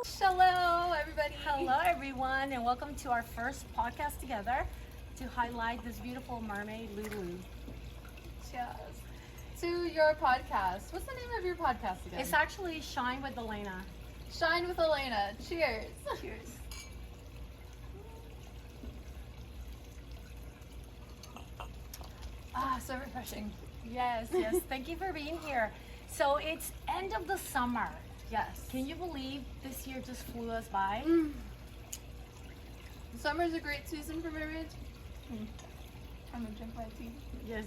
Hello, everybody. Hello, everyone, and welcome to our first podcast together to highlight this beautiful mermaid, Lulu. Cheers to your podcast. What's the name of your podcast again? It's actually Shine with Elena. Shine with Elena. Cheers. Cheers. Ah, so refreshing. Yes. Thank you for being here. So it's end of the summer. Yes. Can you believe this year just flew us by? Summer's a great season for mermaids. I'm gonna drink my tea. Yes.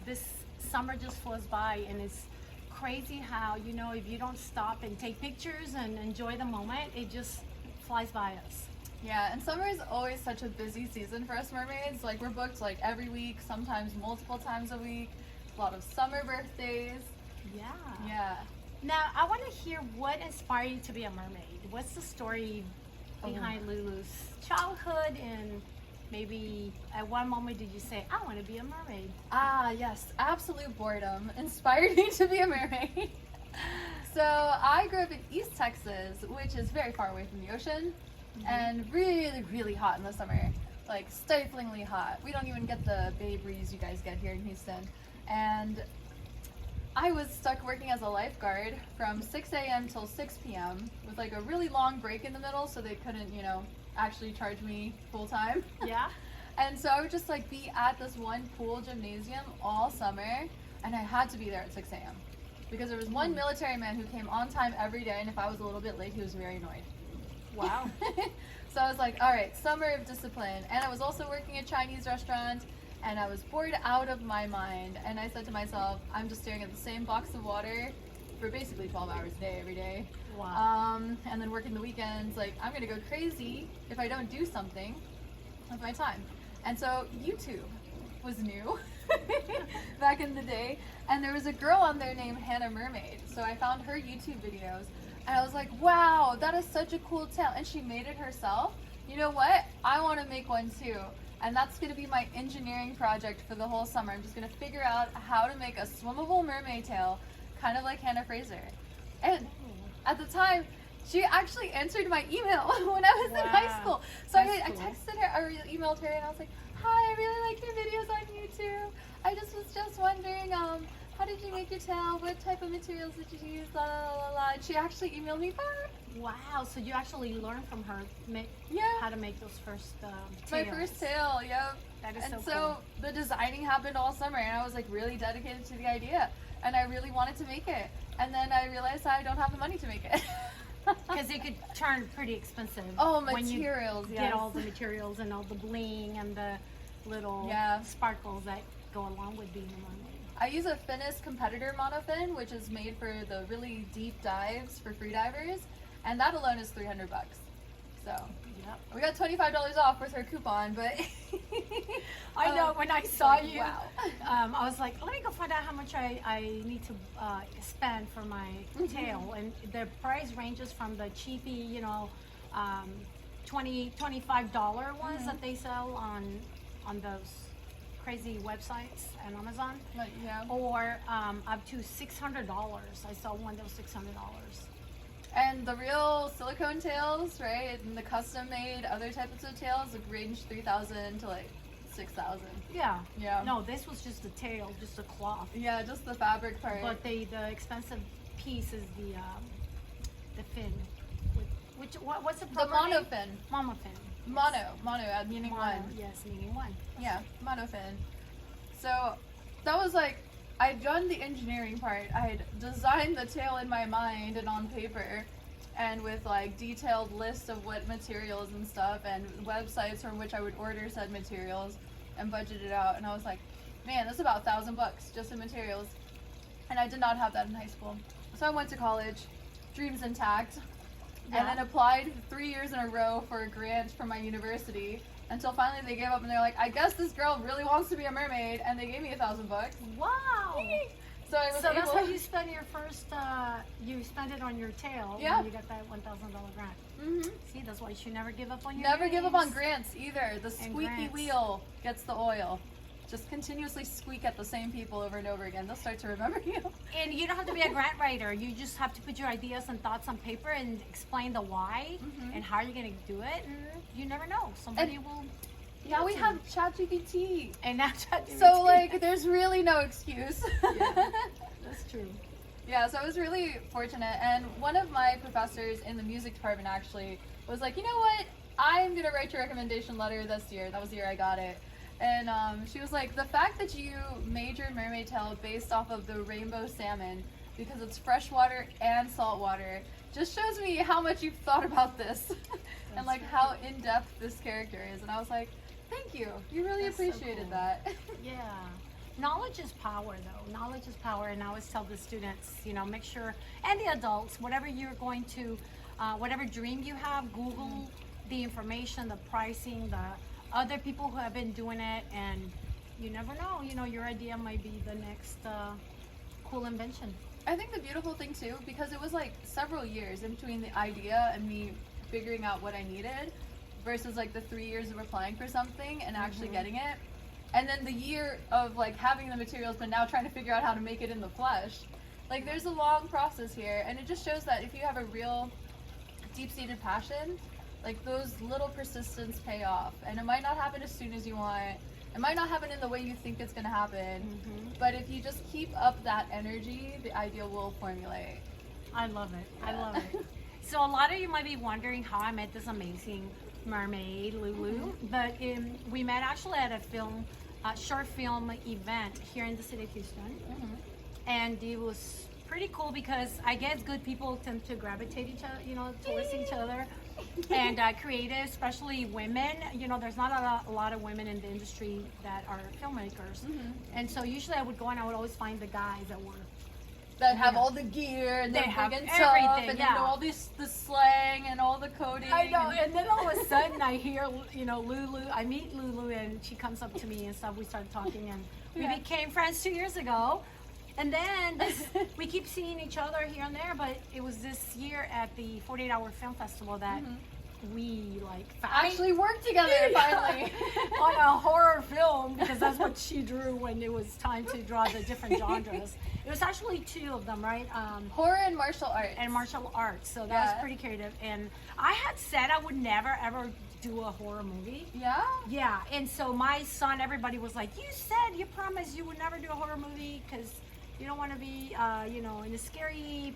This summer just flew us by, and it's crazy how, if you don't stop and take pictures and enjoy the moment, it just flies by us. Yeah, and summer is always such a busy season for us mermaids. Like, we're booked like every week, sometimes multiple times a week. A lot of summer birthdays. Yeah. Now, I want to hear what inspired you to be a mermaid. What's the story behind Lulu's childhood, and maybe at one moment did you say, I want to be a mermaid? Ah, yes, absolute boredom inspired me to be a mermaid. So I grew up in East Texas, which is very far away from the ocean, and really, really hot in the summer, like stiflingly hot. We don't even get the bay breeze you guys get here in Houston. And I was stuck working as a lifeguard from 6 a.m. till 6 p.m. with like a really long break in the middle, so they couldn't, actually charge me full time. Yeah. And so I would just like be at this one pool gymnasium all summer, and I had to be there at 6 a.m. because there was one military man who came on time every day, and if I was a little bit late, he was very annoyed. Wow. So I was like, all right, summer of discipline. And I was also working at a Chinese restaurant, and I was bored out of my mind. And I said to myself, I'm just staring at the same box of water for basically 12 hours a day, every day. Wow. And then working the weekends. Like, I'm going to go crazy if I don't do something with my time. And so YouTube was new back in the day. And there was a girl on there named Elena Mermaid. So I found her YouTube videos. And I was like, wow, that is such a cool tale. And she made it herself. You know what? I want to make one too. And that's going to be my engineering project for the whole summer. I'm just going to figure out how to make a swimmable mermaid tail, kind of like Hannah Fraser. And at the time, she actually answered my email when I was in high school. So I texted her, or emailed her, and I was like, hi, I really like your videos on YouTube. I was just wondering, how did you make your tail? What type of materials did you use? La la la la. And she actually emailed me back. Wow. So you actually learned from her how to make those first tails. My first tail, yep. That is and so so the designing happened all summer, and I was like really dedicated to the idea, and I really wanted to make it. And then I realized I don't have the money to make it. Because it could turn pretty expensive. Oh, when you materials, get all the materials and all the bling and the little sparkles that go along with being a mermaid. I use a Finnish competitor monofin, which is made for the really deep dives for free divers, and that alone is $300. So we got $25 off with her coupon, but I know when I saw you, wow. I was like, let me go find out how much I need to spend for my tail, and the price ranges from the cheapy, $25 ones that they sell on those crazy websites and Amazon, or up to $600. I saw one that was $600. And the real silicone tails, right, and the custom-made other types of tails range $3,000 to like $6,000. Yeah. Yeah. No, this was just the tail, just the cloth. Yeah, just the fabric part. But the expensive piece is the fin. What's the proper The name? monofin. Monofin. Mono, meaning one. Yes, meaning one. Yeah, monofin. So that was like, I'd done the engineering part. I had designed the tail in my mind and on paper, and with like detailed lists of what materials and stuff, and websites from which I would order said materials, and budget it out. And I was like, man, this is about $1,000 just in materials. And I did not have that in high school. So I went to college, dreams intact, and then applied 3 years in a row for a grant from my university, until finally they gave up, and they're like, I guess this girl really wants to be a mermaid, and they gave me $1,000. Wow. So I was that's how you spent your first, you spent it on your tail. Yeah. When you got that $1,000 grant. Mm-hmm. See, that's why you should never give up on your Never give up on dreams. grants either. The squeaky grants. wheel gets the oil. just continuously squeak at the same people over and over again. They'll start to remember you. And you don't have to be a grant writer. You just have to put your ideas and thoughts on paper and explain the why and how you're going to do it. And you never know. Somebody will. Now we have ChatGPT. And now ChatGPT. So, like, there's really no excuse. Yeah, that's true. Yeah, so I was really fortunate. And one of my professors in the music department actually was like, you know what? I'm going to write your recommendation letter this year. That was the year I got it. And she was like, the fact that you made your mermaid tail based off of the rainbow salmon, because it's freshwater and saltwater, just shows me how much you've thought about this and like how in-depth this character is. And I was like, thank you. You really appreciated that. Yeah. Knowledge is power, though. Knowledge is power. And I always tell the students, you know, make sure, and the adults, whatever you're going to, whatever dream you have, Google the information, the pricing, the other people who have been doing it, and you never know, you know, your idea might be the next cool invention. I think the beautiful thing too, because it was like several years in between the idea and me figuring out what I needed versus like the 3 years of applying for something and actually getting it. And then the year of like having the materials but now trying to figure out how to make it in the flesh. Like there's a long process here, and it just shows that if you have a real deep-seated passion, like those little persistence pay off. And it might not happen as soon as you want. It might not happen in the way you think it's going to happen. But if you just keep up that energy, the idea will formulate. I love it. I love it. So a lot of you might be wondering how I met this amazing mermaid, Lulu. But we met actually at a short film event here in the city of Houston. And it was pretty cool because I guess good people tend to gravitate each other, you know, towards each other. And creative, especially women, you know, there's not a lot of women in the industry that are filmmakers. And so usually I would go and I would always find the guys that have all the gear and they they're have big and everything, tough and they know all the slang and all the coding. I know, and then all of a sudden I hear, you know, Lulu, I meet Lulu and she comes up to me and stuff. We started talking and we became friends 2 years ago. And then we keep seeing each other here and there, but it was this year at the 48-Hour Film Festival that we actually worked together finally on a horror film, because that's what she drew when it was time to draw the different genres. It was actually 2 of them, right? Horror and martial arts. And martial arts. So that was pretty creative. And I had said I would never ever do a horror movie. Yeah? Yeah. And so my son, everybody was like, you said, you promised you would never do a horror movie because you don't want to be, you know, in a scary,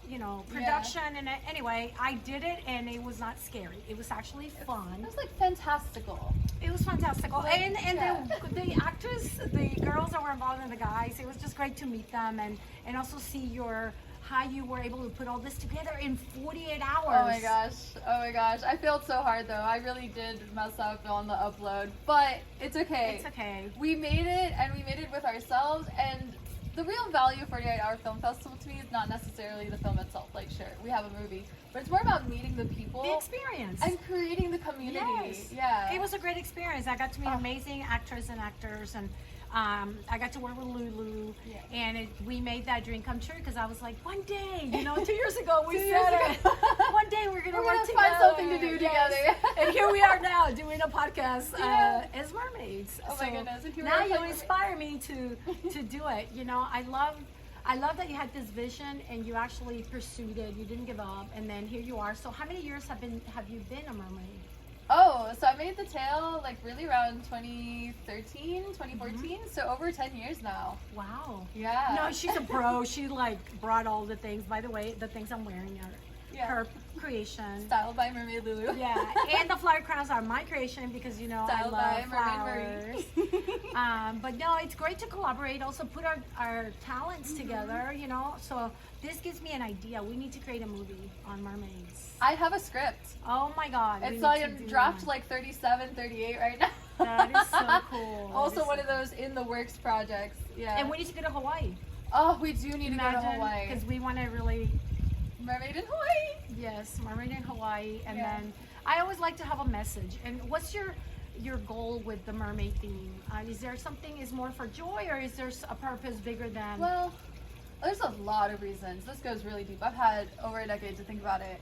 you know, production. And anyway, I did it, and it was not scary. It was actually fun. It was like fantastical. It was fantastical. Like, and the actors, the girls that were involved and the guys, it was just great to meet them and also see how you were able to put all this together in 48 hours. Oh my gosh. I failed so hard though. I really did mess up on the upload, but it's okay. It's okay. We made it, and we made it with ourselves, and the real value of 48-Hour Film Festival to me is not necessarily the film itself. Like, sure, we have a movie, but it's more about meeting the people. The experience. And creating the community. Yes. Yeah. It was a great experience. I got to meet amazing actors and actors, and I got to work with Lulu, and we made that dream come true because I was like, one day, you know, 2 years ago we said it. One day we're gonna work together. Find something to do together. And here we are now doing a podcast as mermaids. Oh my goodness! And now you inspire me to do it. You know, I love that you had this vision and you actually pursued it. You didn't give up, and then here you are. So how many years have you been a mermaid? Oh, so I made the tail like really around 2013, 2014, so over 10 years now. Wow. Yeah. No, she's a pro. She like brought all the things. By the way, the things I'm wearing are her creation. Styled by Mermaid Lulu. Yeah, and the flower crowns are my creation because, you know, Styled I love by flowers. But no, it's great to collaborate, also put our talents together, you know. So this gives me an idea. We need to create a movie on mermaids. I have a script. Oh my God. It's on draft like 37, 38 right now. That is so cool. Also one of those in the works projects. Yeah. And we need to go to Hawaii. Oh, we do need to go to Hawaii. Because we want to really... Mermaid in Hawaii. Yes, mermaid in Hawaii. And then I always like to have a message. And what's your goal with the mermaid theme? Is there something is more for joy, or is there a purpose bigger than... Well, there's a lot of reasons. This goes really deep. I've had over a decade to think about it.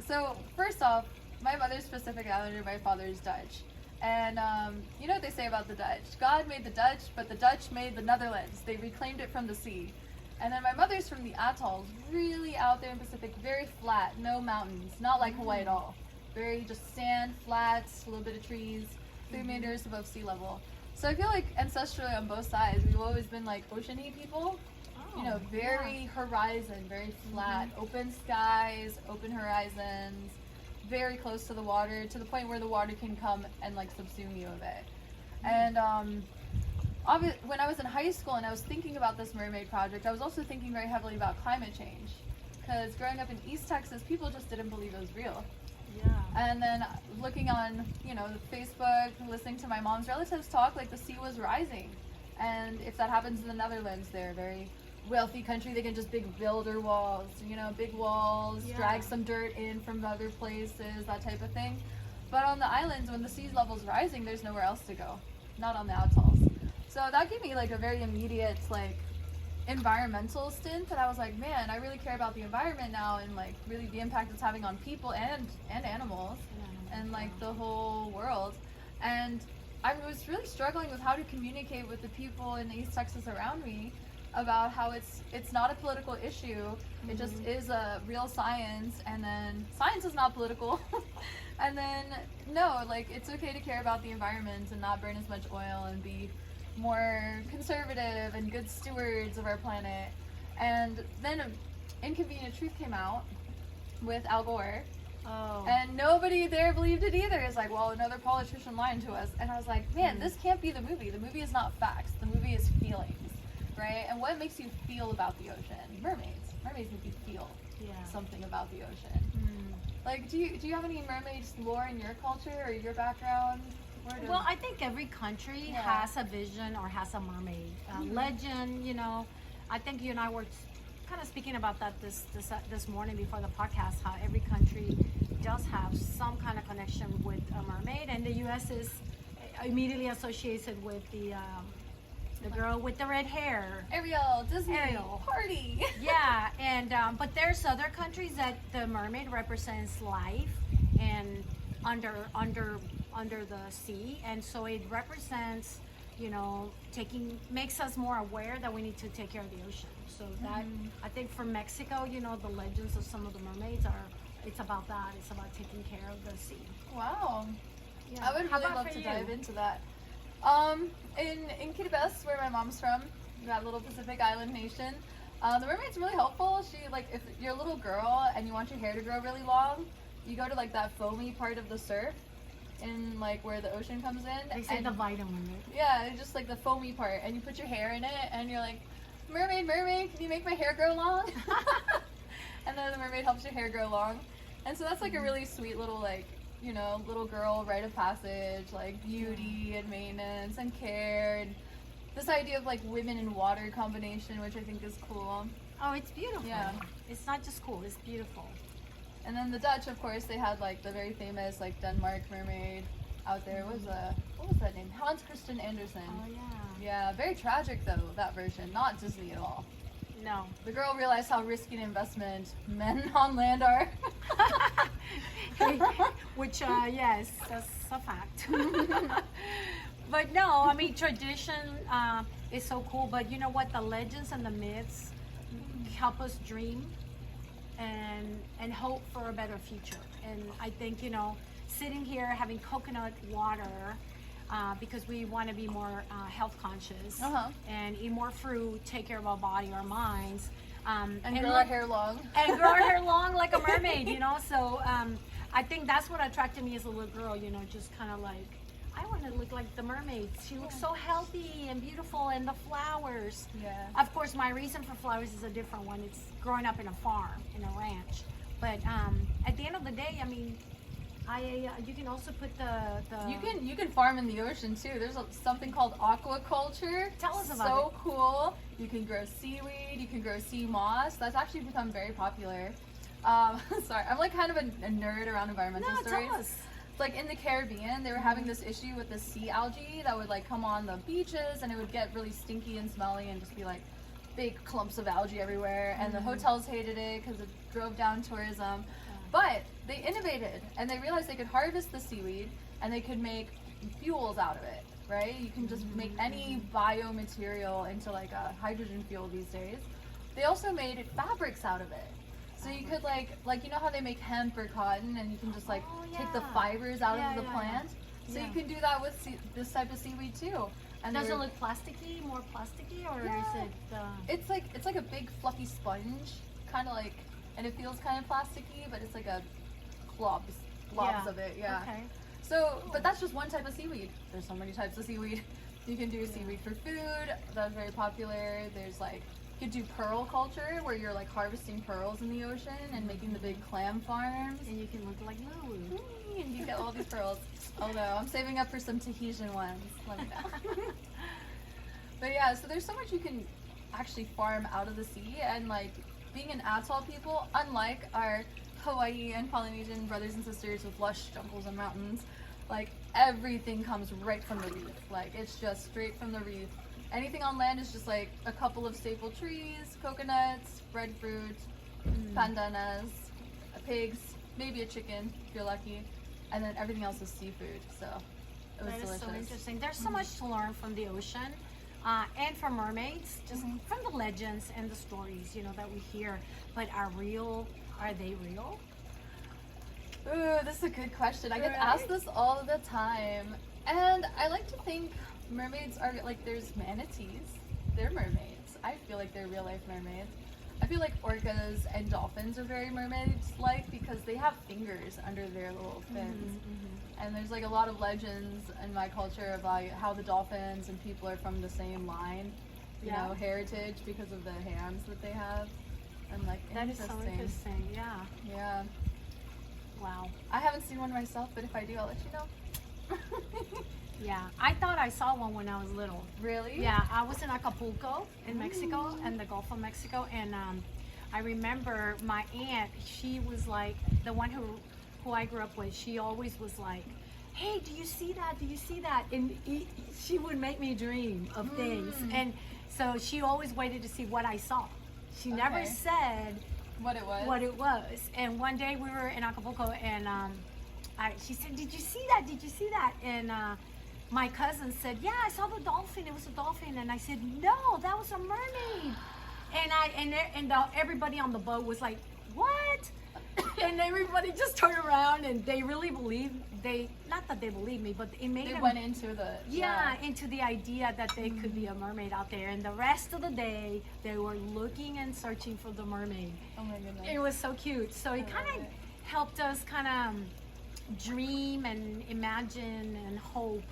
So first off, my mother's Pacific Islander, my father's Dutch. And you know what they say about the Dutch? God made the Dutch, but the Dutch made the Netherlands. They reclaimed it from the sea. And then my mother's from the atolls, really out there in the Pacific, very flat, no mountains, not like Hawaii at all. Very just sand, flats, a little bit of trees, 3 meters above sea level. So I feel like ancestrally on both sides, we've always been like ocean-y people. You know, very horizon, very flat, open skies, open horizons, very close to the water, to the point where the water can come and like subsume you a bit. And when I was in high school and I was thinking about this mermaid project, I was also thinking very heavily about climate change. Because growing up in East Texas, people just didn't believe it was real. Yeah. And then looking on, you know, Facebook, listening to my mom's relatives talk, like the sea was rising. And if that happens in the Netherlands, they're a very wealthy country. They can just build their walls, you know, big walls, drag some dirt in from other places, that type of thing. But on the islands, when the sea level's rising, there's nowhere else to go. Not on the atolls. So that gave me like a very immediate like environmental stint that I was like, man, I really care about the environment now and like really the impact it's having on people and animals and like the whole world. And I was really struggling with how to communicate with the people in East Texas around me about how it's not a political issue. It just is a real science, and then science is not political. And then no, like it's okay to care about the environment and not burn as much oil and be more conservative and good stewards of our planet. And then Inconvenient Truth came out with Al Gore. Oh. And nobody there believed it either. It's like, well, another politician lying to us. And I was like, man, this can't be the movie. The movie is not facts. The movie is feelings, right? And what makes you feel about the ocean? Mermaids. Mermaids make you feel something about the ocean. Like, do you have any mermaid lore in your culture or your background? Well, I think every country has a vision or has a mermaid legend. You know, I think you and I were kind of speaking about that this morning before the podcast. How every country does have some kind of connection with a mermaid, and the U.S. is immediately associated with the girl with the red hair, Ariel, Disney, party. Yeah, and but there's other countries that the mermaid represents life and under the sea, and so it represents, you know, makes us more aware that we need to take care of the ocean. So that I think for Mexico, you know, the legends of some of the mermaids it's about that. It's about taking care of the sea. Wow. Yeah. I would really love to dive into that. In Kiribati, where my mom's from, that little Pacific island nation, the mermaid's really helpful. She, like, if you're a little girl and you want your hair to grow really long, you go to like that foamy part of the surf in like where the ocean comes in. They say the vitamin. Yeah, it's just like the foamy part, and you put your hair in it and you're like, mermaid, can you make my hair grow long? And then the mermaid helps your hair grow long. And so that's like a really sweet little, like, you know, little girl rite of passage, like beauty and maintenance and care, and this idea of like women and water combination, which I think is cool. Oh, it's beautiful. Yeah. It's not just cool, it's beautiful. And then the Dutch, of course, they had like the very famous like Denmark mermaid out there. What was that name? Hans Christian Andersen. Oh yeah. Yeah, very tragic though, that version. Not Disney at all. No. The girl realized how risky an investment men on land are. Which, yes, that's a fact. But no, I mean, tradition is so cool. But you know what? The legends and the myths help us dream and hope for a better future. And I think, you know, sitting here having coconut water, because we want to be more health conscious and eat more fruit, take care of our body, our minds, and grow our hair long. And grow our hair long like a mermaid, you know. So I think that's what attracted me as a little girl, you know, just kind of like, I want to look like the mermaid. She looks so healthy and beautiful, and the flowers. Yeah. Of course, my reason for flowers is a different one. It's growing up in a farm, in a ranch. But at the end of the day, I mean, you can also put the You can farm in the ocean too. There's something called aquaculture. Tell us about So cool. You can grow seaweed. You can grow sea moss. That's actually become very popular. Sorry, I'm like kind of a nerd around environmental stories. Tell us. Like in the Caribbean, they were having this issue with the sea algae that would like come on the beaches, and it would get really stinky and smelly and just be like big clumps of algae everywhere. And the hotels hated it because it drove down tourism. But they innovated, and they realized they could harvest the seaweed, and they could make fuels out of it, right? You can just make any biomaterial into like a hydrogen fuel these days. They also made fabrics out of it. So you could like you know how they make hemp or cotton, and you can just like take the fibers out of the plant. So you can do that with this type of seaweed too. And does it look plasticky, more plasticky, or is it? It's like a big fluffy sponge, kind of like, and it feels kind of plasticky, but it's like a globs of it. Yeah. Okay. So, but that's just one type of seaweed. There's so many types of seaweed. You can do seaweed for food. That's very popular. There's like, you could do pearl culture, where you're like harvesting pearls in the ocean and making the big clam farms. And you can look like Lulu. And you get all these pearls. Although I'm saving up for some Tahitian ones. Let me know. But yeah, so there's so much you can actually farm out of the sea, and like being an atoll people, unlike our Hawaii and Polynesian brothers and sisters with lush jungles and mountains, like everything comes right from the reef. Like it's just straight from the reef. Anything on land is just like a couple of staple trees, coconuts, breadfruit, pandanas, pigs, maybe a chicken if you're lucky, and then everything else is seafood. So it was delicious. So interesting. There's so much to learn from the ocean, and from mermaids, just from the legends and the stories, you know, that we hear. But are they real? Ooh, this is a good question. I get asked this all the time, and I like to think mermaids are like, there's manatees. They're mermaids. I feel like they're real life mermaids. I feel like orcas and dolphins are very mermaids-like because they have fingers under their little fins. And there's like a lot of legends in my culture about how the dolphins and people are from the same line, you know, heritage, because of the hands that they have. And like, that is so interesting. Yeah. Yeah. Wow. I haven't seen one myself, but if I do, I'll let you know. Yeah, I thought I saw one when I was little. Really? Yeah, I was in Acapulco in Mexico, and the Gulf of Mexico, and I remember my aunt, she was like, the one who I grew up with, she always was like, hey, do you see that? Do you see that? And she would make me dream of things. And so she always waited to see what I saw. She never said what it was. And one day we were in Acapulco, and she said, did you see that? Did you see that? And my cousin said, yeah, I saw the dolphin. It was a dolphin. And I said, no, that was a mermaid. And everybody on the boat was like, what? And everybody just turned around, and they really believed, not that they believed me, but it made them went into the into the idea that they could be a mermaid out there. And the rest of the day they were looking and searching for the mermaid. Oh my goodness. It was so cute. So it kind of helped us kind of dream and imagine and hope,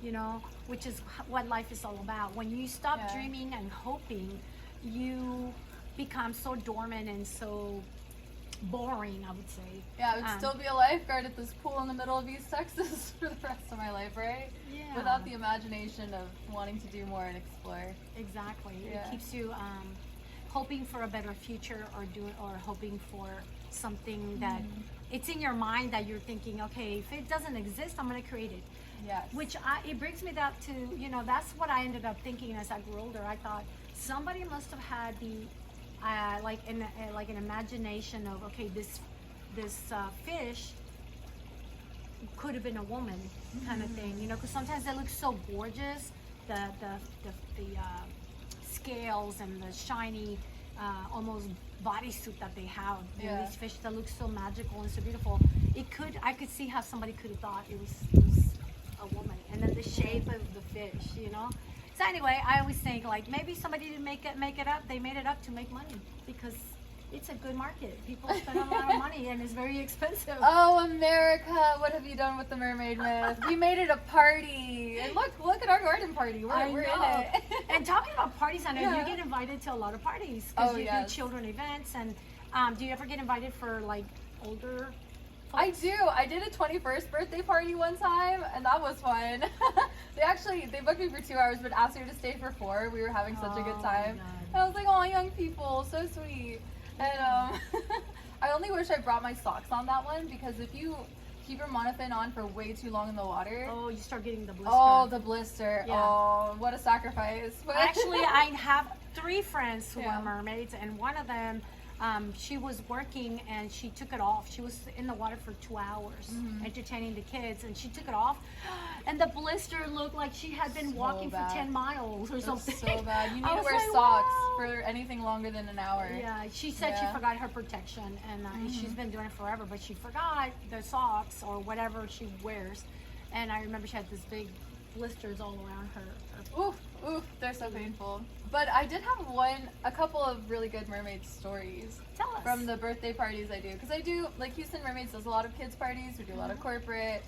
you know, which is what life is all about. When you stop dreaming and hoping, you become so dormant and so boring, I would say. Yeah, I would still be a lifeguard at this pool in the middle of East Texas for the rest of my life, right? Yeah. Without the imagination of wanting to do more and explore. Exactly. Yeah. It keeps you hoping for a better future, or hoping for something that it's in your mind that you're thinking, okay, if it doesn't exist, I'm going to create it. Yes. Which it brings me back to, you know, that's what I ended up thinking as I grew older. I thought somebody must have had the like an imagination of, okay, this fish could have been a woman, kind of thing, you know, because sometimes they look so gorgeous, the scales and the shiny almost bodysuit that they have. You know, these fish that look so magical and so beautiful. I could see how somebody could have thought it was a woman, and then the shape of the fish, you know. So anyway, I always think like maybe somebody didn't make it up. They made it up to make money, because it's a good market. People spend a lot of money, and it's very expensive. Oh, America, what have you done with the mermaid myth? We made it a party. And look at our garden party. We're in it. And talking about parties, I know you get invited to a lot of parties, because you do children events. And do you ever get invited for like older folks? I do. I did a 21st birthday party one time, and that was fun. They booked me for 2 hours, but asked me to stay for 4. We were having such a good time. And I was like, oh, young people, so sweet. And I only wish I brought my socks on that one, because if you keep your monofin on for way too long in the water, you start getting the blister. Oh, the blister. Yeah. Oh, what a sacrifice. Actually, I have 3 friends who are mermaids, and one of them, she was working and she took it off. She was in the water for 2 hours entertaining the kids, and she took it off, and the blister looked like she had been walking for 10 miles or something. So bad. You need I to was wear like, socks wow. for anything longer than an hour. Yeah, she said she forgot her protection, and she's been doing it forever, but she forgot the socks or whatever she wears. And I remember she had this big blisters all around her. Oof, oof, they're so painful. But I did have a couple of really good mermaid stories. Tell us. From the birthday parties I do. Because I do, like Houston Mermaids does a lot of kids parties. We do a lot of corporate.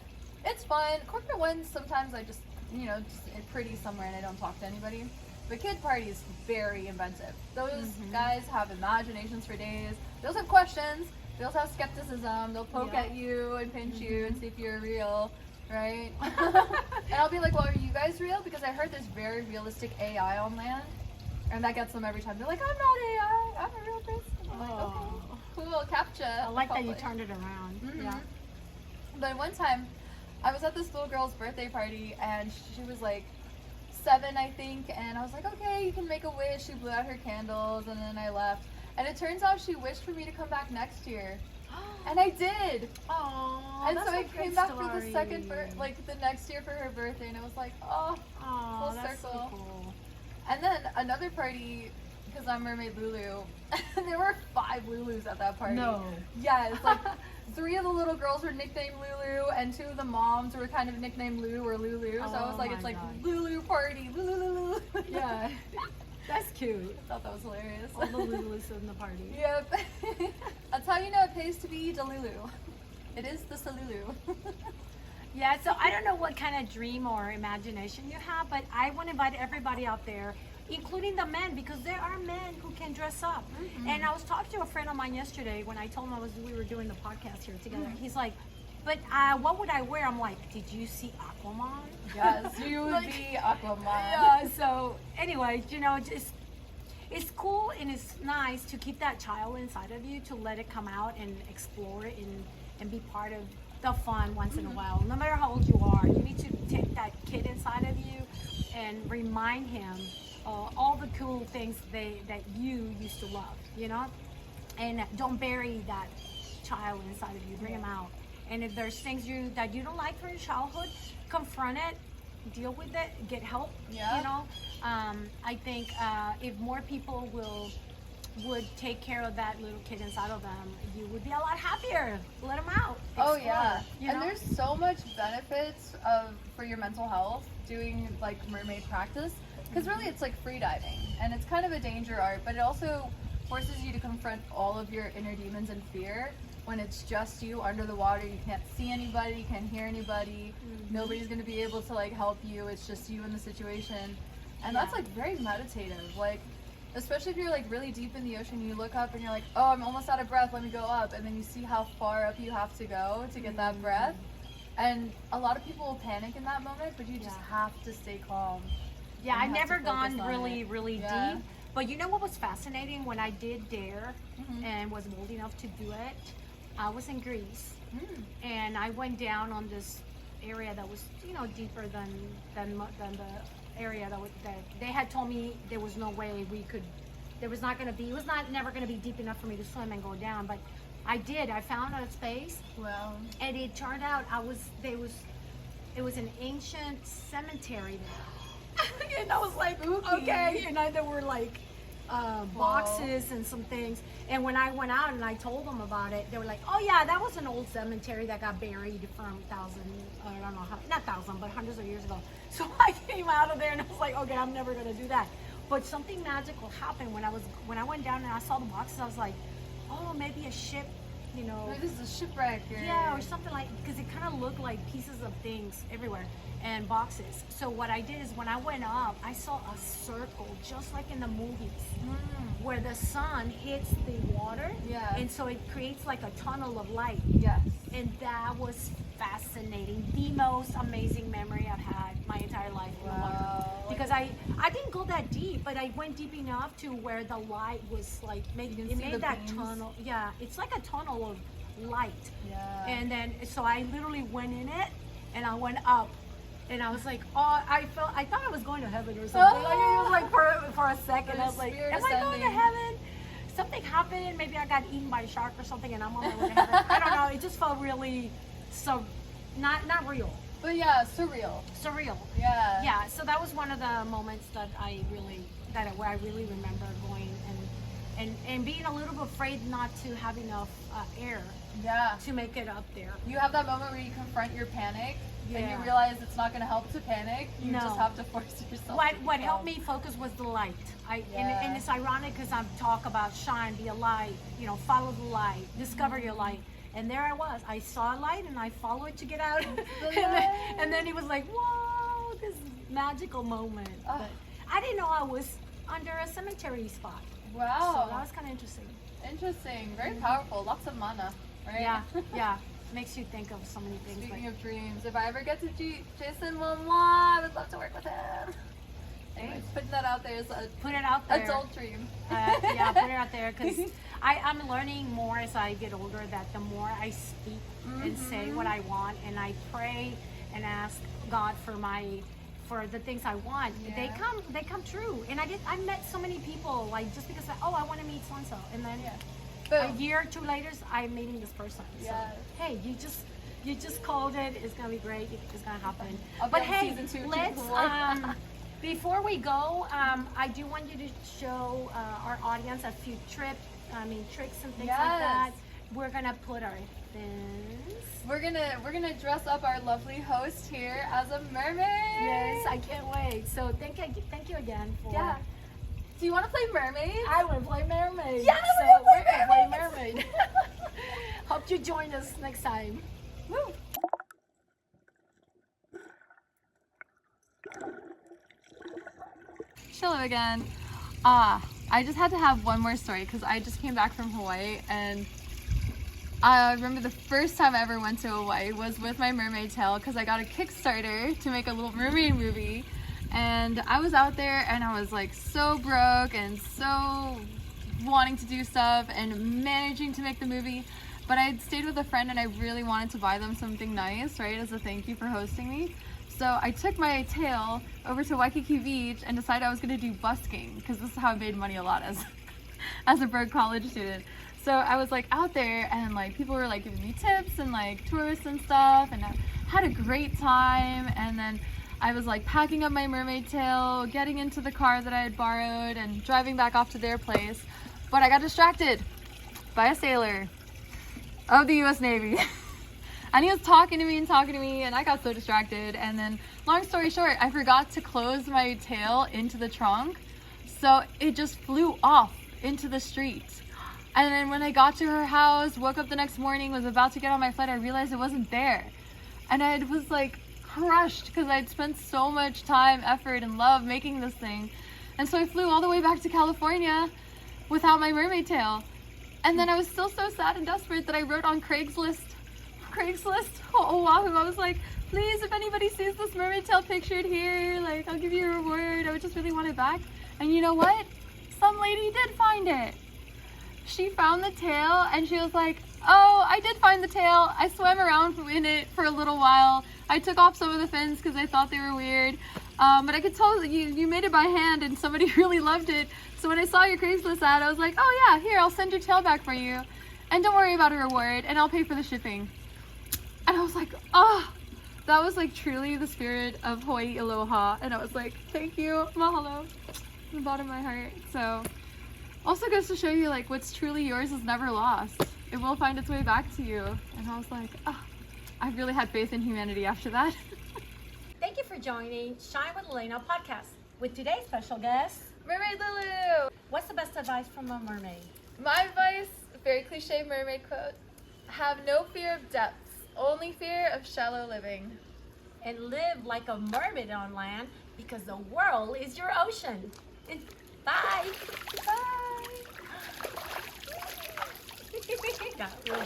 It's fun. Corporate ones, sometimes I just, just pretty somewhere and I don't talk to anybody. But kid parties, very inventive. Those guys have imaginations for days. They also have questions. They also have skepticism. They'll poke at you and pinch you and see if you're real. Right? And I'll be like, well, are you guys real? Because I heard there's very realistic AI on land. And that gets them every time. They're like, I'm not AI. I'm a real person. I'm like, okay, cool, captcha. I like that you turned it around. Yeah. But one time, I was at this little girl's birthday party, and she was like 7, I think. And I was like, okay, you can make a wish. She blew out her candles, and then I left. And it turns out she wished for me to come back next year. And I did. Oh, and so I came back for the the next year for her birthday, and it was like, full that's circle. So cool. And then another party, because I'm Mermaid Lulu, and there were 5 Lulus at that party. No. Yes, like 3 of the little girls were nicknamed Lulu, and 2 of the moms were kind of nicknamed Lou or Lulu. So I was like, it's like Lulu party, Lulu. Yeah. That's cute. I thought that was hilarious. All the Lulus in the party. Yep. That's how you know it pays to be Delulu. It is the Salulu. Yeah, so I don't know what kind of dream or imagination you have, but I want to invite everybody out there, including the men, because there are men who can dress up. And I was talking to a friend of mine yesterday when I told him we were doing the podcast here together. He's like, but what would I wear? I'm like, did you see Aquaman? Yes, you would be Aquaman. Yeah, so anyway, just it's cool and it's nice to keep that child inside of you, to let it come out and explore it and be part of the fun once in a while. No matter how old you are, you need to take that kid inside of you and remind him all the cool things that you used to love, and don't bury that child inside of you. Bring him out. And if there's things that you don't like from your childhood, confront it, deal with it, get help. Yeah. I think if more people would take care of that little kid inside of them, you would be a lot happier. Let them out. Explore, oh yeah. And there's so much benefits for your mental health doing like mermaid practice, because really it's like free diving, and it's kind of a danger art, but it also forces you to confront all of your inner demons and fear. When it's just you under the water, you can't see anybody, you can't hear anybody, nobody's gonna be able to like help you, it's just you in the situation. And that's like very meditative, like especially if you're like really deep in the ocean, you look up and you're like, oh, I'm almost out of breath, let me go up, and then you see how far up you have to go to get that breath. And a lot of people will panic in that moment, but you just have to stay calm. Yeah, I've never gone really deep. But you know what was fascinating? When I did Dare and was old enough to do it, I was in Greece, and I went down on this area that was, deeper than the area that they had told me there was no way we could. There was not going to be. It was never going to be deep enough for me to swim and go down. But I did. I found a space. Wow. And it turned out it was an ancient cemetery there, and I was like, okay, there were like boxes and some things. And when I went out and I told them about it, they were like, oh yeah, that was an old cemetery that got buried from hundreds of years ago. So I came out of there and I was like, okay, I'm never gonna do that. But something magical happened when I went down and I saw the boxes. I was like, oh, maybe a ship, Maybe this is a shipwreck. or something, like, because it kind of looked like pieces of things everywhere and boxes. So what I did is when I went up, I saw a circle just like in the movies where the sun hits the water, and so it creates like a tunnel of light. Yes. And that was fascinating. The most amazing memory I've had my entire life in the water. Because I didn't go that deep, but I went deep enough to where the light was like made that tunnel. Yeah, it's like a tunnel of light. Yeah. And then so I literally went in it and I went up. And I was like, oh, I thought I was going to heaven or something. Like, it was like for a second, I was like, am I going to heaven? something happened. Maybe I got eaten by a shark or something, and I'm on my way to heaven. I don't know. It just felt really not real. But yeah, surreal. Surreal. Yeah. Yeah. So that was one of the moments that I really remember going and being a little bit afraid not to have enough air Yeah. to make it up there. You have that moment where you confront your panic and you Yeah. realize it's not going to help to panic. You No. just have to force yourself. What to helped me focus was the light. And Yeah. it's ironic because I talk about shine, be a light, follow the light, discover your light. And there I was. I saw a light and I followed it to get out. and then it was like, whoa, this magical moment. Oh. But I didn't know I was under a cemetery spot. Wow. So that was kind of interesting. Interesting. Very powerful. Lots of mana, right? Yeah, yeah. Makes you think of so many things. Speaking of dreams, if I ever get to Jason Momoa, I would love to work with him. Anyways, putting that out there is a Put it out there. adult dream. Yeah, put it out there because I'm learning more as I get older that the more I speak and say what I want and I pray and ask God for the things I want, Yeah. they come true. And I met so many people like just because I want to meet so and so, and then a year or two later I'm meeting this person. So Yeah. hey, you just called it. It's gonna be great. It's gonna happen. I'll be But on hey, season 2, let's season 4. before we go, I do want you to show our audience a few tricks and things like that. We're gonna put our fins. We're gonna dress up our lovely host here as a mermaid. Yes, I can't wait. So thank you again for. Yeah. Do you want to play mermaid? I want to play mermaid. Yeah, so we're we're gonna play mermaids. mermaid. Hope you join us next time. Woo. Hello again. I just had to have one more story because I just came back from Hawaii, and I remember the first time I ever went to Hawaii was with my mermaid tail because I got a Kickstarter to make a Little Mermaid movie, and I was out there and I was like so broke and so wanting to do stuff and managing to make the movie, but I had stayed with a friend and I really wanted to buy them something nice, right, as a thank you for hosting me. So I took my tail over to Waikiki Beach and decided I was going to do busking because this is how I made money a lot as a broke college student. So I was like out there and like people were like giving me tips and like tourists and stuff, and I had a great time. And then I was like packing up my mermaid tail, getting into the car that I had borrowed and driving back off to their place. But I got distracted by a sailor of the US Navy. And he was talking to me and I got so distracted. And then long story short, I forgot to close my tail into the trunk. So it just flew off into the street. And then when I got to her house, woke up the next morning, was about to get on my flight, I realized it wasn't there. And I was like crushed because I'd spent so much time, effort, and love making this thing. And so I flew all the way back to California without my mermaid tail. And then I was still so sad and desperate that I wrote on Craigslist, Oahu. I was like, please, if anybody sees this mermaid tail pictured here, like, I'll give you a reward. I would just really want it back. And you know what? Some lady did find it. She found the tail and she was like, oh, I did find the tail. I swam around in it for a little while. I took off some of the fins because I thought they were weird. But I could tell that you made it by hand and somebody really loved it. So when I saw your Craigslist ad, I was like, oh yeah, here, I'll send your tail back for you. And don't worry about a reward, and I'll pay for the shipping. And I was like, oh, that was like truly the spirit of Hawaii Aloha. And I was like, thank you, mahalo, from the bottom of my heart. So also goes to show you like what's truly yours is never lost. It will find its way back to you. And I was like, oh, I really had faith in humanity after that. Thank you for joining Shine with Elena podcast with today's special guest, Mermaid Lulu. What's the best advice from a mermaid? My advice, very cliche mermaid quote, have no fear of depths, only fear of shallow living. And live like a mermaid on land because the world is your ocean. Bye. Bye. Got really